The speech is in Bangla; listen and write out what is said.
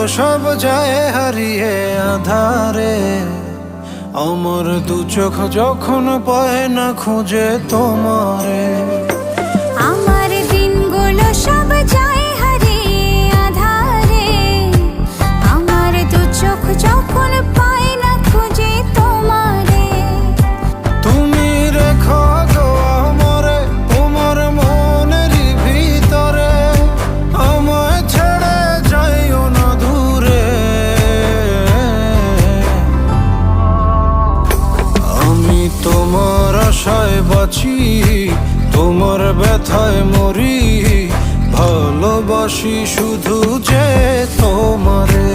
সব যায় হারিয়ে আধারে, আমার দু চোখ যখন পায় না খুঁজে তোমারে। আমার দিনগুলো সব যায় হারিয়ে আধারে, আমার দু চোখ যখন পায় না খুঁজে তোমারে। তুমি রেখো গো আমরে তোমার মনের ভিতরে, আমায় ছেড়ে যাইও না দূরে। আমি তোমার আশায় বাঁচি, তোমার ব্যথায় মরি, ভালোবাসি শুধু যে তোমারে।